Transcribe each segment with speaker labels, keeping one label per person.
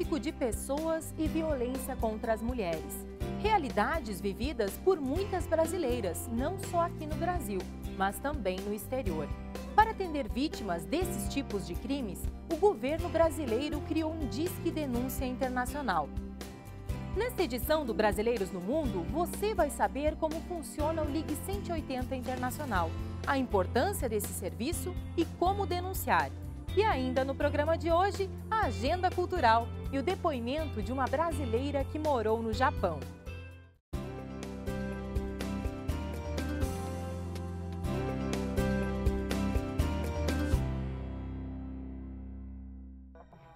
Speaker 1: tráfico de pessoas e violência contra as mulheres. Realidades vividas por muitas brasileiras, não só aqui no Brasil, mas também no exterior. Para atender vítimas desses tipos de crimes, o governo brasileiro criou um Disque Denúncia Internacional. Nesta edição do Brasileiros no Mundo, você vai saber como funciona o Ligue 180 Internacional, a importância desse serviço e como denunciar. E ainda no programa de hoje, a agenda cultural e o depoimento de uma brasileira que morou no Japão.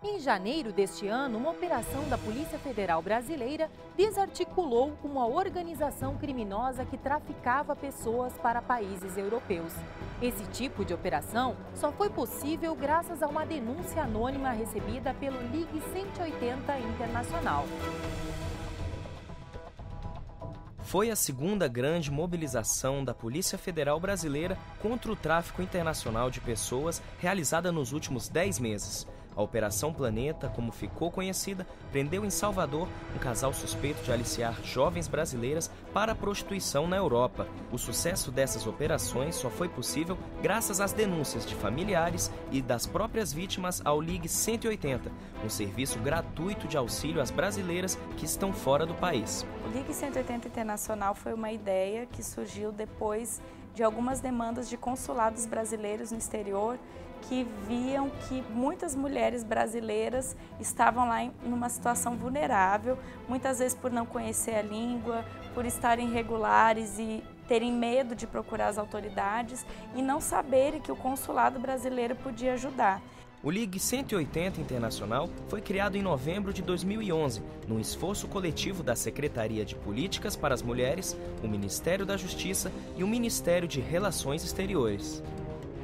Speaker 1: Em janeiro deste ano, uma operação da Polícia Federal Brasileira desarticulou uma organização criminosa que traficava pessoas para países europeus. Esse tipo de operação só foi possível graças a uma denúncia anônima recebida pelo Ligue 180 Internacional.
Speaker 2: Foi a segunda grande mobilização da Polícia Federal Brasileira contra o tráfico internacional de pessoas realizada nos últimos 10 meses. A Operação Planeta, como ficou conhecida, prendeu em Salvador um casal suspeito de aliciar jovens brasileiras para a prostituição na Europa. O sucesso dessas operações só foi possível graças às denúncias de familiares e das próprias vítimas ao Ligue 180, um serviço gratuito de auxílio às brasileiras que estão fora do país.
Speaker 3: O Ligue 180 Internacional foi uma ideia que surgiu depois de algumas demandas de consulados brasileiros no exterior que viam que muitas mulheres brasileiras estavam lá numa situação vulnerável, muitas vezes por não conhecer a língua, por estarem irregulares e terem medo de procurar as autoridades e não saberem que o consulado brasileiro podia ajudar.
Speaker 2: O Ligue 180 Internacional foi criado em novembro de 2011, num esforço coletivo da Secretaria de Políticas para as Mulheres, o Ministério da Justiça e o Ministério de Relações Exteriores.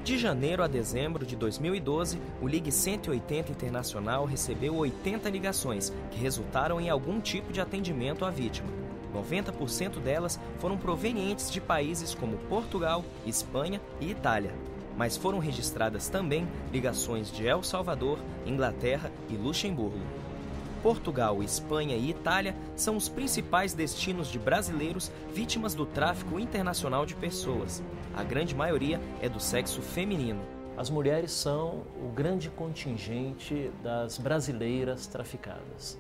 Speaker 2: De janeiro a dezembro de 2012, o Ligue 180 Internacional recebeu 80 ligações que resultaram em algum tipo de atendimento à vítima. 90% delas foram provenientes de países como Portugal, Espanha e Itália. Mas foram registradas também ligações de El Salvador, Inglaterra e Luxemburgo. Portugal, Espanha e Itália são os principais destinos de brasileiros vítimas do tráfico internacional de pessoas. A grande maioria é do sexo feminino.
Speaker 4: As mulheres são o grande contingente das brasileiras traficadas.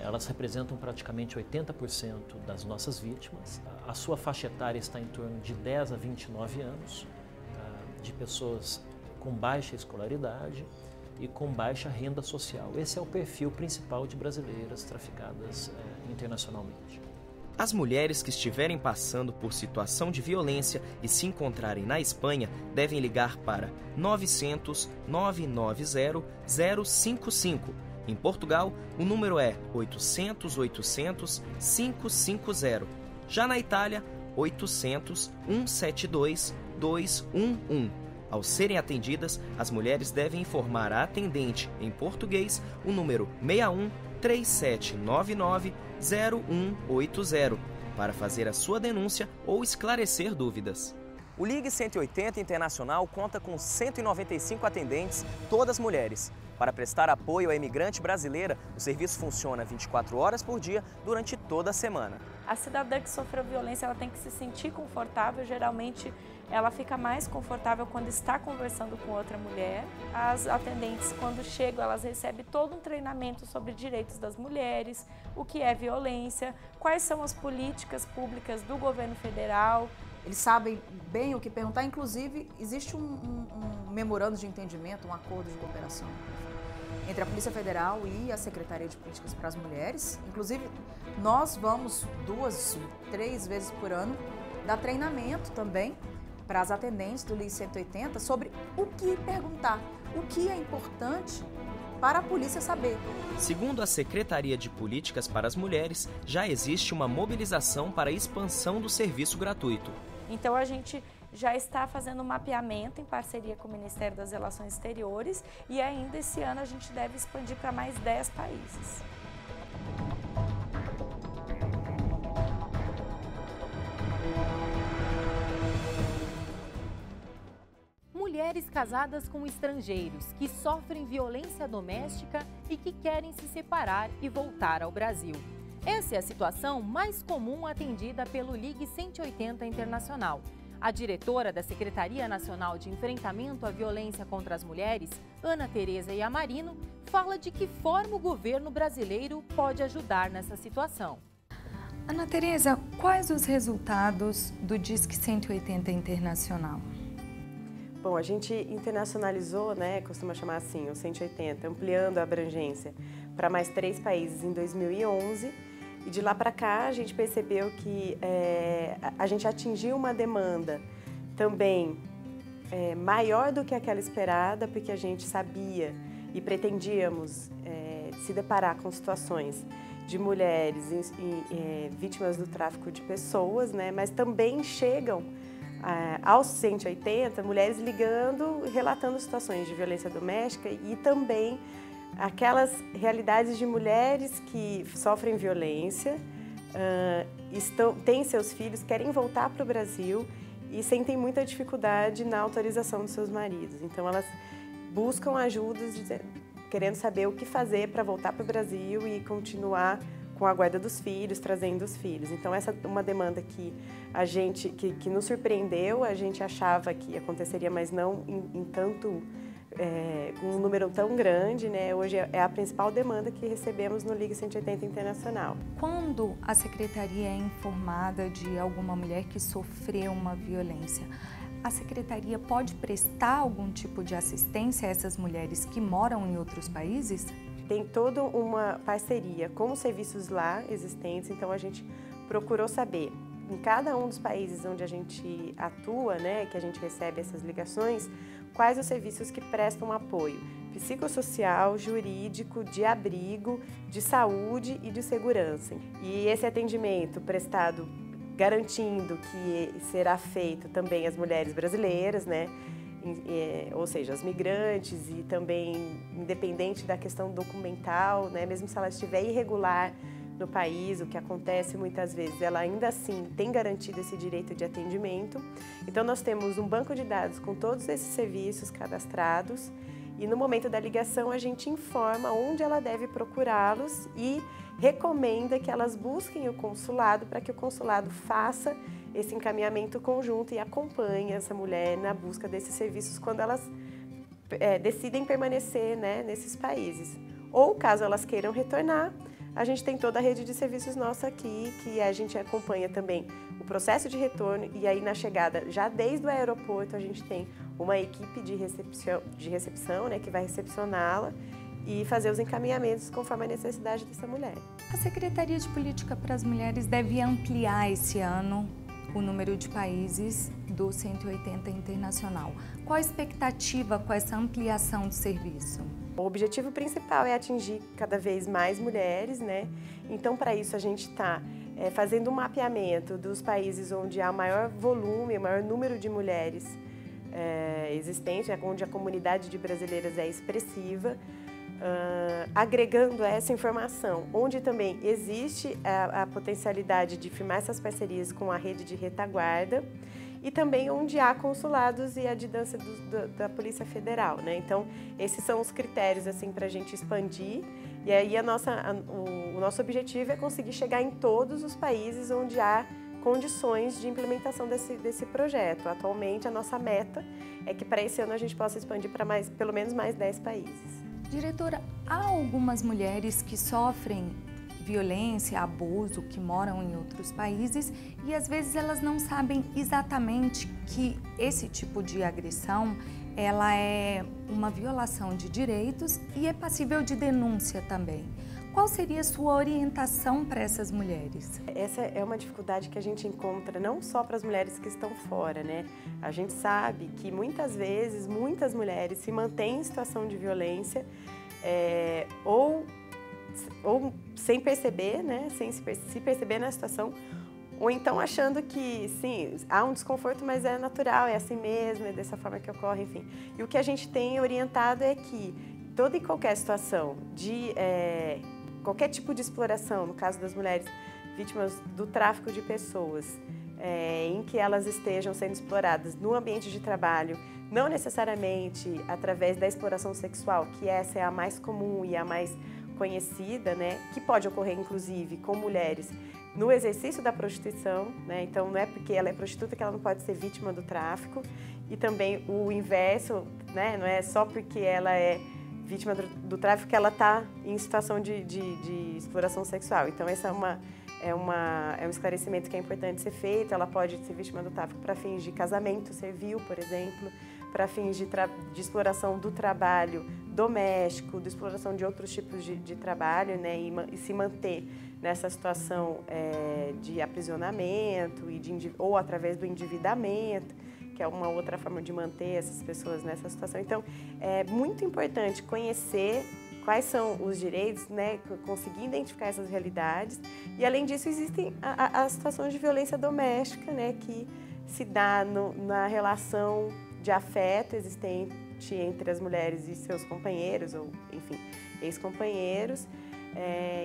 Speaker 4: Elas representam praticamente 80% das nossas vítimas. A sua faixa etária está em torno de 10 a 29 anos, de pessoas com baixa escolaridade e com baixa renda social. Esse é o perfil principal de brasileiras traficadas internacionalmente.
Speaker 2: As mulheres que estiverem passando por situação de violência e se encontrarem na Espanha devem ligar para 900 990 055. Em Portugal, o número é 800 800 550. Já na Itália, 800 172 211. Ao serem atendidas, as mulheres devem informar a atendente em português o número 61 3799 0180 para fazer a sua denúncia ou esclarecer dúvidas. O Ligue 180 Internacional conta com 195 atendentes, todas mulheres. Para prestar apoio à imigrante brasileira, o serviço funciona 24 horas por dia durante toda a semana.
Speaker 3: A cidadã que sofreu violência, ela tem que se sentir confortável, geralmente ela fica mais confortável quando está conversando com outra mulher. As atendentes, quando chegam, elas recebem todo um treinamento sobre direitos das mulheres, o que é violência, quais são as políticas públicas do governo federal.
Speaker 5: Eles sabem bem o que perguntar, inclusive existe um memorando de entendimento, um acordo de cooperação entre a Polícia Federal e a Secretaria de Políticas para as Mulheres. Inclusive, nós vamos 2, 3 vezes por ano dar treinamento também para as atendentes do Ligue 180 sobre o que perguntar, o que é importante para a polícia saber.
Speaker 2: Segundo a Secretaria de Políticas para as Mulheres, já existe uma mobilização para a expansão do serviço gratuito.
Speaker 3: Então a gente já está fazendo um mapeamento em parceria com o Ministério das Relações Exteriores e ainda esse ano a gente deve expandir para mais 10 países.
Speaker 1: mulheres casadas com estrangeiros que sofrem violência doméstica e que querem se separar e voltar ao Brasil. Essa é a situação mais comum atendida pelo Ligue 180 Internacional. A diretora da Secretaria Nacional de Enfrentamento à Violência contra as Mulheres, Ana Tereza Yamarino, fala de que forma o governo brasileiro pode ajudar nessa situação.
Speaker 6: Ana Tereza, quais os resultados do Disque 180 Internacional?
Speaker 7: Bom, a gente internacionalizou, costuma chamar assim, o 180, ampliando a abrangência para mais 3 países em 2011. E de lá para cá a gente percebeu que a gente atingiu uma demanda também maior do que aquela esperada, porque a gente sabia e pretendíamos se deparar com situações de mulheres vítimas do tráfico de pessoas, mas também chegam aos 180 mulheres ligando, relatando situações de violência doméstica e também aquelas realidades de mulheres que sofrem violência, têm seus filhos, querem voltar para o Brasil e sentem muita dificuldade na autorização dos seus maridos. Então elas buscam ajudas, querendo saber o que fazer para voltar para o Brasil e continuar com a guarda dos filhos, trazendo os filhos. Então essa é uma demanda que a gente que nos surpreendeu, a gente achava que aconteceria, mas não em tanto com um número tão grande, Hoje é a principal demanda que recebemos no Ligue 180 Internacional.
Speaker 6: Quando a Secretaria é informada de alguma mulher que sofreu uma violência, a Secretaria pode prestar algum tipo de assistência a essas mulheres que moram em outros países?
Speaker 7: Tem toda uma parceria com os serviços lá existentes, então a gente procurou saber, em cada um dos países onde a gente atua, que a gente recebe essas ligações, quais os serviços que prestam apoio psicossocial, jurídico, de abrigo, de saúde e de segurança. E esse atendimento prestado garantindo que será feito também às mulheres brasileiras, ou seja, as migrantes e também independente da questão documental, mesmo se ela estiver irregular no país, o que acontece muitas vezes, ela ainda assim tem garantido esse direito de atendimento. Então nós temos um banco de dados com todos esses serviços cadastrados e no momento da ligação a gente informa onde ela deve procurá-los e recomenda que elas busquem o consulado para que o consulado faça esse encaminhamento conjunto e acompanhe essa mulher na busca desses serviços quando elas decidem permanecer nesses países. Ou caso elas queiram retornar, a gente tem toda a rede de serviços nossa aqui, que a gente acompanha também o processo de retorno e aí na chegada, já desde o aeroporto, a gente tem uma equipe de recepção que vai recepcioná-la e fazer os encaminhamentos conforme a necessidade dessa mulher.
Speaker 6: A Secretaria de Política para as Mulheres deve ampliar esse ano o número de países do 180 Internacional. Qual a expectativa com essa ampliação do serviço?
Speaker 7: O objetivo principal é atingir cada vez mais mulheres, Então, para isso, a gente está fazendo um mapeamento dos países onde há maior volume, maior número de mulheres existentes, onde a comunidade de brasileiras é expressiva, agregando essa informação, onde também existe a potencialidade de firmar essas parcerias com a rede de retaguarda e também onde há consulados e a adidância da Polícia Federal, Então, esses são os critérios para a gente expandir e aí o nosso objetivo é conseguir chegar em todos os países onde há condições de implementação desse projeto. Atualmente, a nossa meta é que para esse ano a gente possa expandir para pelo menos mais 10 países.
Speaker 6: Diretora, há algumas mulheres que sofrem violência, abuso, que moram em outros países e às vezes elas não sabem exatamente que esse tipo de agressão ela é uma violação de direitos e é passível de denúncia também. Qual seria a sua orientação para essas mulheres?
Speaker 7: Essa é uma dificuldade que a gente encontra não só para as mulheres que estão fora, A gente sabe que muitas vezes, muitas mulheres se mantêm em situação de violência ou sem perceber, sem se perceber na situação, ou então achando que, sim, há um desconforto, mas é natural, é assim mesmo, é dessa forma que ocorre, enfim. E o que a gente tem orientado é que toda e qualquer situação de qualquer tipo de exploração, no caso das mulheres vítimas do tráfico de pessoas, em que elas estejam sendo exploradas no ambiente de trabalho, não necessariamente através da exploração sexual, que essa é a mais comum e a mais conhecida, né, que pode ocorrer inclusive com mulheres no exercício da prostituição, né, então não é porque ela é prostituta que ela não pode ser vítima do tráfico, e também o inverso, né, não é só porque ela é vítima do tráfico que ela está em situação de exploração sexual. Então essa é um esclarecimento que é importante ser feito. Ela pode ser vítima do tráfico para fins de casamento servil, por exemplo, para fins de exploração do trabalho doméstico, de exploração de outros tipos de trabalho, né, e se manter nessa situação de aprisionamento ou através do endividamento, que é uma outra forma de manter essas pessoas nessa situação. Então, é muito importante conhecer quais são os direitos, né, conseguir identificar essas realidades. E, além disso, existem as situações de violência doméstica, né, que se dá na relação de afeto existente entre as mulheres e seus companheiros, ou, enfim, ex-companheiros,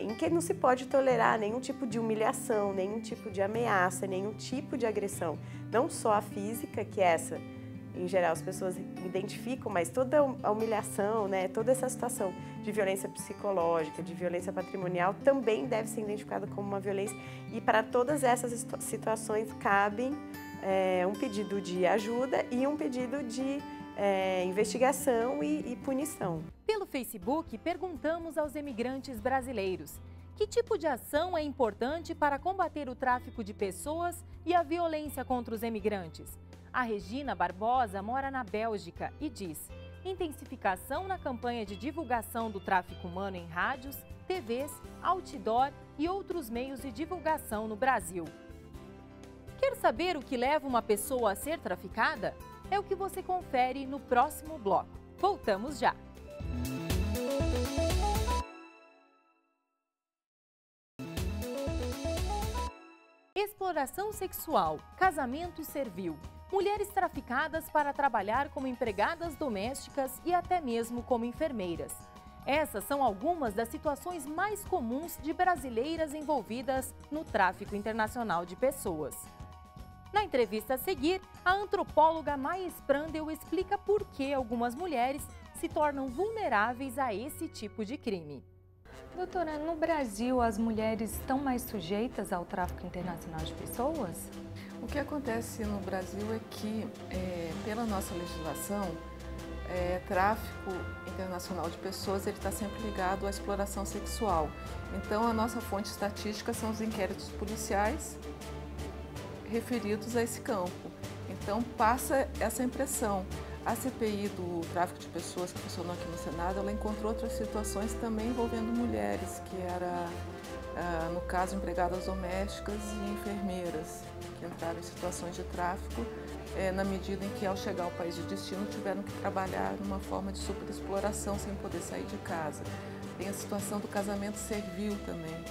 Speaker 7: em que não se pode tolerar nenhum tipo de humilhação, nenhum tipo de ameaça, nenhum tipo de agressão. Não só a física, que essa, em geral, as pessoas identificam, mas toda a humilhação, né, toda essa situação de violência psicológica, de violência patrimonial, também deve ser identificada como uma violência. E para todas essas situações cabem um pedido de ajuda e um pedido de investigação e punição.
Speaker 1: Pelo Facebook, perguntamos aos imigrantes brasileiros: que tipo de ação é importante para combater o tráfico de pessoas e a violência contra os imigrantes? A Regina Barbosa mora na Bélgica e diz: intensificação na campanha de divulgação do tráfico humano em rádios, TVs, outdoor e outros meios de divulgação no Brasil. Quer saber o que leva uma pessoa a ser traficada? É o que você confere no próximo bloco. Voltamos já! Exploração sexual, casamento servil, mulheres traficadas para trabalhar como empregadas domésticas e até mesmo como enfermeiras. Essas são algumas das situações mais comuns de brasileiras envolvidas no tráfico internacional de pessoas. Na entrevista a seguir, a antropóloga Maia Sprandel explica por que algumas mulheres se tornam vulneráveis a esse tipo de crime.
Speaker 6: Doutora, no Brasil as mulheres estão mais sujeitas ao tráfico internacional de pessoas?
Speaker 8: O que acontece no Brasil é que, pela nossa legislação, tráfico internacional de pessoas está sempre ligado à exploração sexual. Então, a nossa fonte estatística são os inquéritos policiais referidos a esse campo. Então, passa essa impressão. A CPI do tráfico de pessoas que funcionou aqui no Senado, ela encontrou outras situações também envolvendo mulheres, que era, no caso, empregadas domésticas e enfermeiras, que entraram em situações de tráfico, na medida em que, ao chegar ao país de destino, tiveram que trabalhar numa forma de superexploração sem poder sair de casa. Tem a situação do casamento servil também,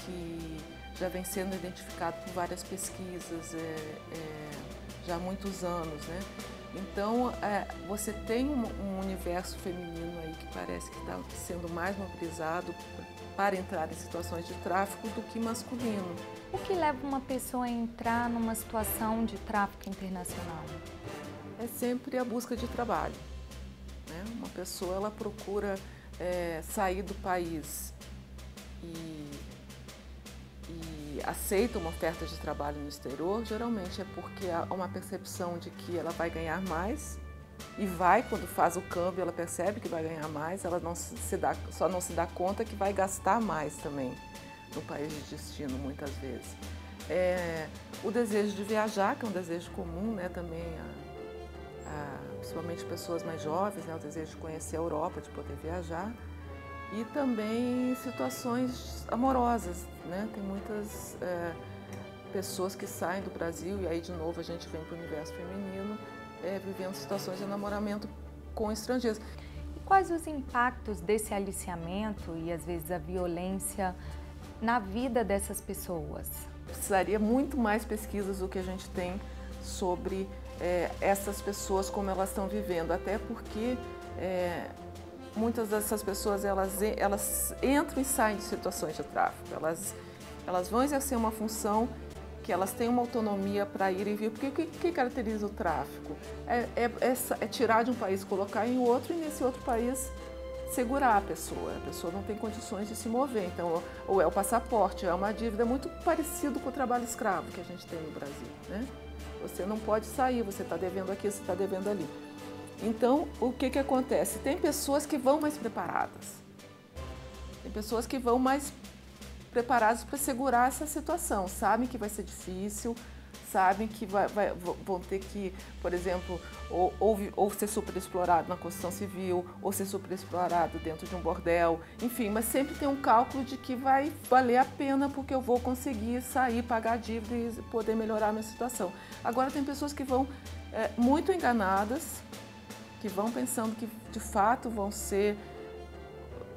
Speaker 8: que já vem sendo identificado por várias pesquisas já há muitos anos, né? Então, você tem um universo feminino aí que parece que está sendo mais mobilizado para entrar em situações de tráfico do que masculino.
Speaker 6: O que leva uma pessoa a entrar numa situação de tráfico internacional?
Speaker 8: É sempre a busca de trabalho, né? Uma pessoa, ela procura sair do país e aceita uma oferta de trabalho no exterior, geralmente é porque há uma percepção de que ela vai ganhar mais e quando faz o câmbio, ela percebe que vai ganhar mais, ela só não se dá conta que vai gastar mais também no país de destino, muitas vezes. O desejo de viajar, que é um desejo comum, né, também, principalmente pessoas mais jovens, né, o desejo de conhecer a Europa, de poder viajar. E também situações amorosas, né? Tem muitas pessoas que saem do Brasil, e aí de novo a gente vem para o universo feminino, vivendo situações de namoramento com estrangeiros.
Speaker 6: E quais os impactos desse aliciamento e às vezes a violência na vida dessas pessoas?
Speaker 8: Precisaria muito mais pesquisas do que a gente tem sobre essas pessoas, como elas estão vivendo, até porque muitas dessas pessoas elas entram e saem de situações de tráfico. Elas vão exercer uma função que elas têm uma autonomia para ir e vir, porque o que caracteriza o tráfico? É tirar de um país, colocar em outro e nesse outro país segurar a pessoa não tem condições de se mover, então ou é o passaporte, é uma dívida muito parecido com o trabalho escravo que a gente tem no Brasil, né? Você não pode sair, você está devendo aqui, você está devendo ali. Então, o que acontece? Tem pessoas que vão mais preparadas, tem pessoas que vão mais preparadas para segurar essa situação, sabem que vai ser difícil, sabem que vão ter que, por exemplo, ou ser superexplorado na construção civil, ou ser superexplorado dentro de um bordel, enfim, mas sempre tem um cálculo de que vai valer a pena porque eu vou conseguir sair, pagar a dívida e poder melhorar a minha situação. Agora tem pessoas que vão muito enganadas, que vão pensando que de fato vão ser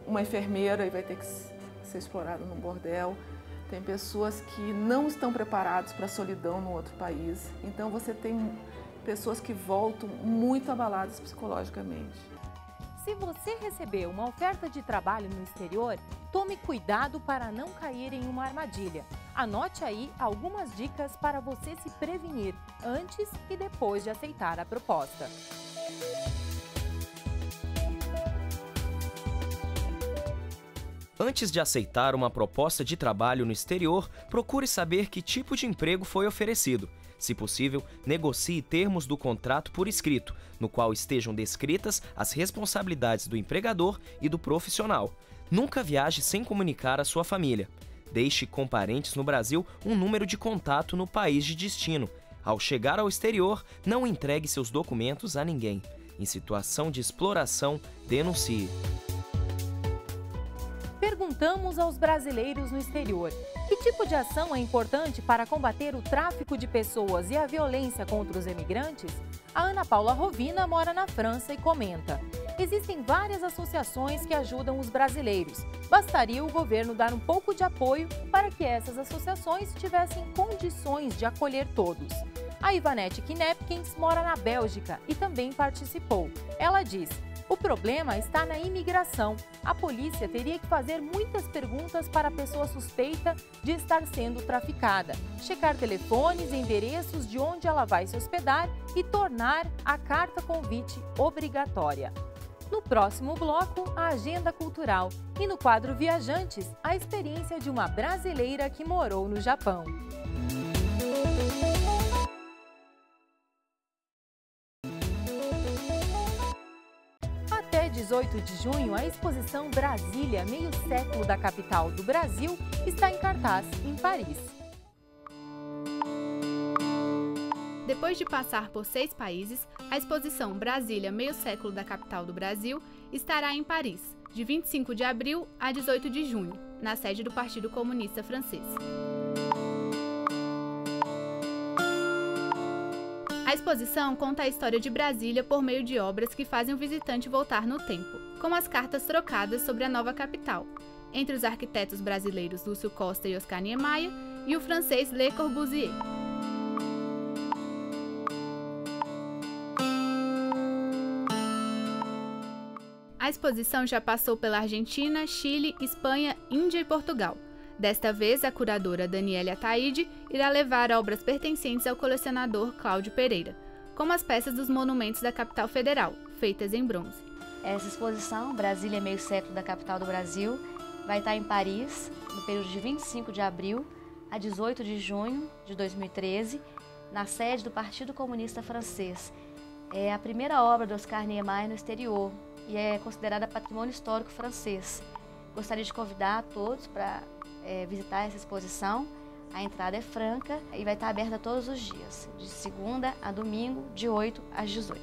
Speaker 8: uma enfermeira e vai ter que ser explorada num bordel. Tem pessoas que não estão preparadas para a solidão no outro país. Então você tem pessoas que voltam muito abaladas psicologicamente.
Speaker 1: Se você receber uma oferta de trabalho no exterior, tome cuidado para não cair em uma armadilha. Anote aí algumas dicas para você se prevenir antes e depois de aceitar a proposta.
Speaker 2: Antes de aceitar uma proposta de trabalho no exterior, procure saber que tipo de emprego foi oferecido. Se possível, negocie termos do contrato por escrito, no qual estejam descritas as responsabilidades do empregador e do profissional. Nunca viaje sem comunicar à sua família. Deixe com parentes no Brasil um número de contato no país de destino. Ao chegar ao exterior, não entregue seus documentos a ninguém. Em situação de exploração, denuncie.
Speaker 1: Perguntamos aos brasileiros no exterior: que tipo de ação é importante para combater o tráfico de pessoas e a violência contra os imigrantes? A Ana Paula Rovina mora na França e comenta: existem várias associações que ajudam os brasileiros. Bastaria o governo dar um pouco de apoio para que essas associações tivessem condições de acolher todos. A Ivanete Knepkins mora na Bélgica e também participou. Ela diz: o problema está na imigração. A polícia teria que fazer muitas perguntas para a pessoa suspeita de estar sendo traficada, checar telefones e endereços de onde ela vai se hospedar e tornar a carta convite obrigatória. No próximo bloco, a agenda cultural e no quadro Viajantes, a experiência de uma brasileira que morou no Japão. Até 18 de junho, a exposição Brasília, meio século da capital do Brasil, está em cartaz em Paris.
Speaker 9: Depois de passar por 6 países, a exposição Brasília, meio século da capital do Brasil, estará em Paris, de 25 de abril a 18 de junho, na sede do Partido Comunista Francês. A exposição conta a história de Brasília por meio de obras que fazem o visitante voltar no tempo, como as cartas trocadas sobre a nova capital, entre os arquitetos brasileiros Lúcio Costa e Oscar Niemeyer e o francês Le Corbusier. A exposição já passou pela Argentina, Chile, Espanha, Índia e Portugal. Desta vez, a curadora Daniele Ataide irá levar obras pertencentes ao colecionador Cláudio Pereira, como as peças dos monumentos da capital federal, feitas em bronze.
Speaker 10: Essa exposição, Brasília, meio século da capital do Brasil, vai estar em Paris, no período de 25 de abril a 18 de junho de 2013, na sede do Partido Comunista Francês. É a primeira obra do Oscar Niemeyer no exterior e é considerada patrimônio histórico francês. Gostaria de convidar a todos para visitar essa exposição. A entrada é franca e vai estar aberta todos os dias, de segunda a domingo, de 8 às 18.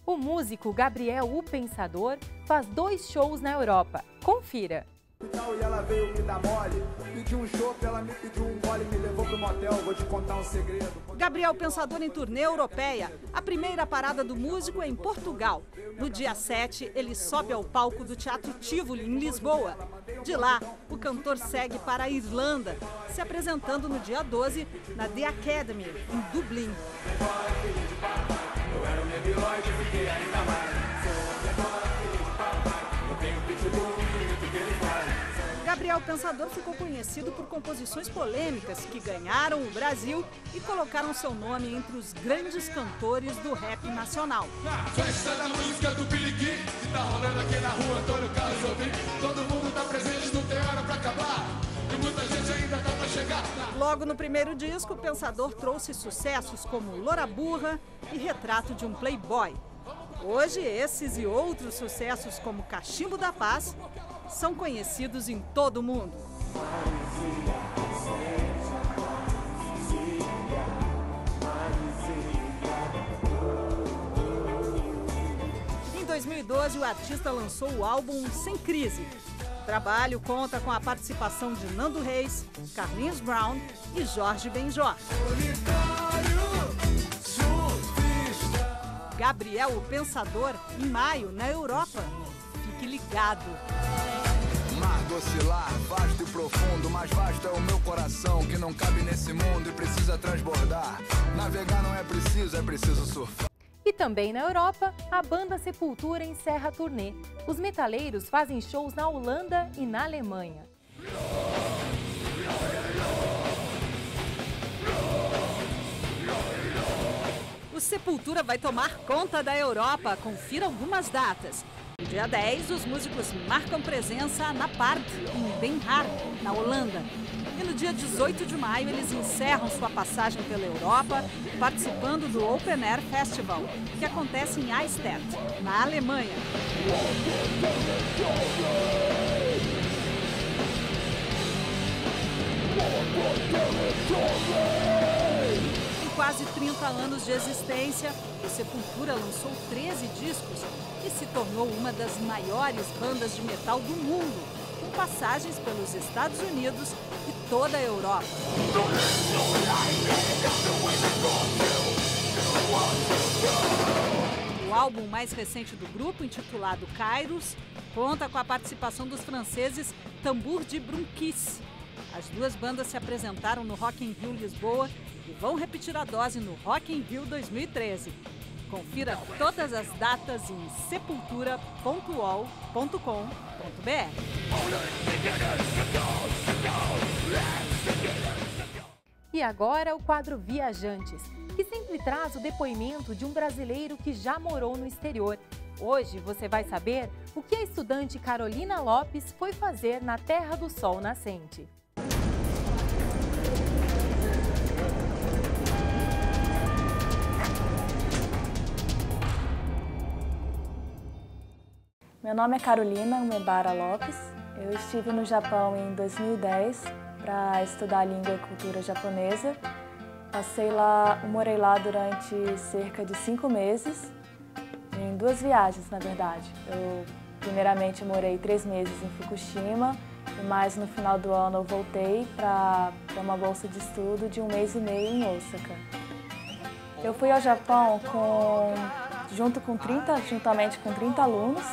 Speaker 1: O músico Gabriel o Pensador faz 2 shows na Europa. Confira!
Speaker 11: E ela veio me dar mole, pediu um chopp, ela me pediu um gole, me levou pro motel, vou te contar um segredo.
Speaker 12: Gabriel Pensador em turnê europeia. A primeira parada do músico é em Portugal. No dia 7, ele sobe ao palco do Teatro Tivoli, em Lisboa. De lá, o cantor segue para a Irlanda, se apresentando no dia 12 na The Academy, em Dublin.
Speaker 11: debilóide, fiquei ainda mais. Sou menor, filho de papai, eu tenho pitbull, que ele faz.
Speaker 12: Gabriel Pensador ficou conhecido por composições polêmicas que ganharam o Brasil e colocaram seu nome entre os grandes cantores do rap nacional.
Speaker 11: Na festa da música do Piriquim, que tá rolando aqui na rua Antônio Carlos Jobim, todo mundo tá presente, não tem hora pra acabar, e muita gente ainda tá pra chegar.
Speaker 12: Logo no primeiro disco, o Pensador trouxe sucessos como Loura Burra e Retrato de um Playboy. Hoje, esses e outros sucessos como Cachimbo da Paz são conhecidos em todo o mundo. Em 2012, o artista lançou o álbum Sem Crise. O trabalho conta com a participação de Nando Reis, Carlinhos Brown e Jorge Benjor. Gabriel o Pensador, em maio, na Europa. Fique ligado.
Speaker 11: Mar do oscilar, vasto e profundo, mais vasto é o meu coração, que não cabe nesse mundo e precisa transbordar. Navegar não é preciso surfar.
Speaker 1: E também na Europa, a banda Sepultura encerra a turnê. Os metaleiros fazem shows na Holanda e na Alemanha.
Speaker 12: O Sepultura vai tomar conta da Europa. Confira algumas datas. No dia 10, os músicos marcam presença na Part, em Den Haag, na Holanda. E no dia 18 de maio, eles encerram sua passagem pela Europa, participando do Open Air Festival, que acontece em Eichstätt, na Alemanha. Em quase 30 anos de existência, o Sepultura lançou 13 discos e se tornou uma das maiores bandas de metal do mundo, com passagens pelos Estados Unidos e toda a Europa. O álbum mais recente do grupo, intitulado Kairos, conta com a participação dos franceses Tambour de Brunquis. As duas bandas se apresentaram no Rock in Rio Lisboa e vão repetir a dose no Rock in Rio 2013. Confira todas as datas em sepultura.uol.com.br.
Speaker 1: E agora o quadro Viajantes, que sempre traz o depoimento de um brasileiro que já morou no exterior. Hoje você vai saber o que a estudante Carolina Lopes foi fazer na Terra do Sol Nascente.
Speaker 3: Meu nome é Carolina Umebara Lopes. Eu estive no Japão em 2010 para estudar a língua e cultura japonesa. Morei lá durante cerca de 5 meses, em 2 viagens, na verdade. Eu, primeiramente, morei 3 meses em Fukushima e mais no final do ano eu voltei para uma bolsa de estudo de 1 mês e meio em Osaka. Eu fui ao Japão juntamente com 30 alunos,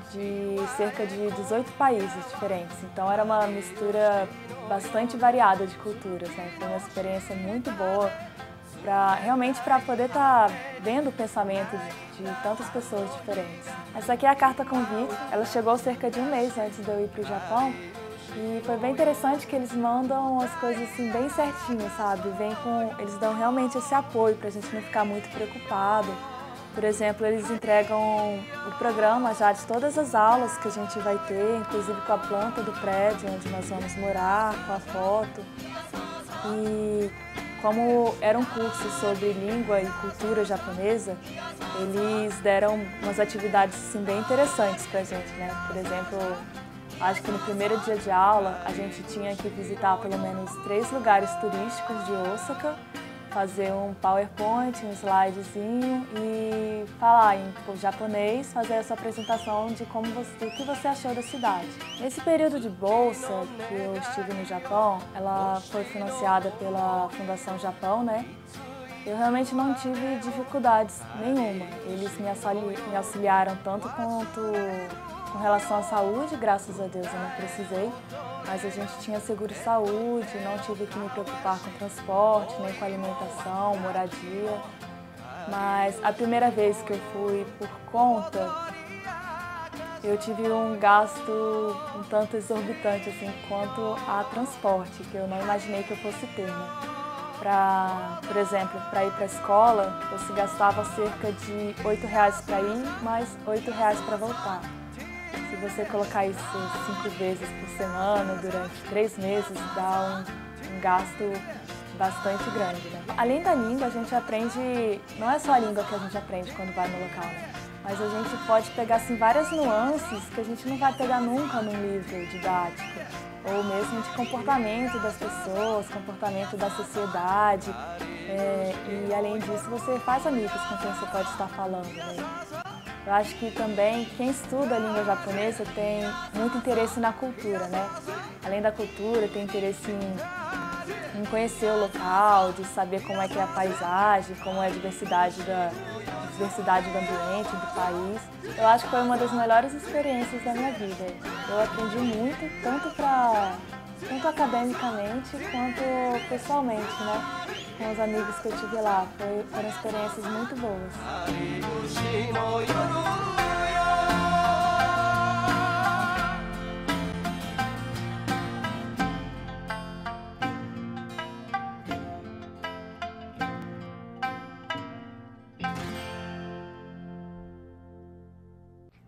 Speaker 3: de cerca de 18 países diferentes. Então era uma mistura bastante variada de culturas, né? Foi uma experiência muito boa realmente para poder estar vendo o pensamento de tantas pessoas diferentes. Essa aqui é a carta convite. Ela chegou cerca de 1 mês antes de eu ir para o Japão e foi bem interessante que eles mandam as coisas assim bem certinho, sabe? Eles dão realmente esse apoio para a gente não ficar muito preocupado. Por exemplo, eles entregam o programa já de todas as aulas que a gente vai ter, inclusive com a planta do prédio onde nós vamos morar, com a foto. E como era um curso sobre língua e cultura japonesa, eles deram umas atividades assim, bem interessantes pra gente, né? Por exemplo, acho que no primeiro dia de aula a gente tinha que visitar pelo menos 3 lugares turísticos de Osaka, fazer um PowerPoint, um slidezinho e falar em japonês, fazer essa apresentação de do que você achou da cidade. Nesse período de bolsa que eu estive no Japão, ela foi financiada pela Fundação Japão, né? Eu realmente não tive dificuldades nenhuma. Eles me auxiliaram tanto quanto com relação à saúde, graças a Deus eu não precisei, mas a gente tinha seguro-saúde, não tive que me preocupar com transporte, nem com alimentação, moradia. mas a primeira vez que eu fui por conta, eu tive um gasto um tanto exorbitante, assim, quanto a transporte, que eu não imaginei que eu fosse ter, né? Por exemplo, para ir para a escola, eu se gastava cerca de R$8 para ir, mais R$8 para voltar. Se você colocar isso 5 vezes por semana, durante 3 meses, dá um gasto bastante grande, né? Além da língua, a gente aprende, não é só a língua que a gente aprende quando vai no local, né? Mas a gente pode pegar assim, várias nuances que a gente não vai pegar nunca num livro didático, ou mesmo de comportamento das pessoas, comportamento da sociedade. E além disso, você faz amigos com quem você pode estar falando, né? Eu acho que também quem estuda a língua japonesa tem muito interesse na cultura, né? Além da cultura, tem interesse em conhecer o local, de saber como é que é a paisagem, como é a diversidade do ambiente, do país. Eu acho que foi uma das melhores experiências da minha vida. Eu aprendi muito, tanto academicamente quanto pessoalmente, né? Com os amigos que eu tive lá. Foram experiências muito boas.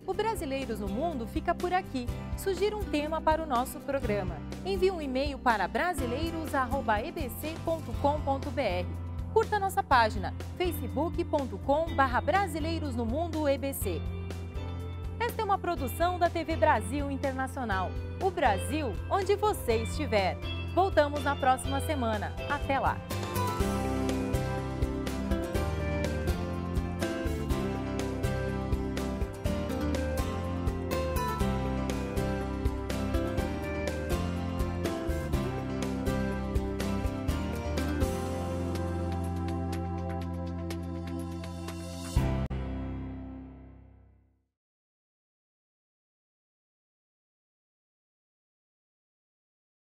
Speaker 1: O Brasileiros no Mundo fica por aqui. Sugira um tema para o nosso programa. Envie um e-mail para brasileiros@ebc.com.br. Curta nossa página facebook.com/brasileirosnomundoebc. Esta é uma produção da TV Brasil Internacional. O Brasil, onde você estiver. Voltamos na próxima semana. Até lá!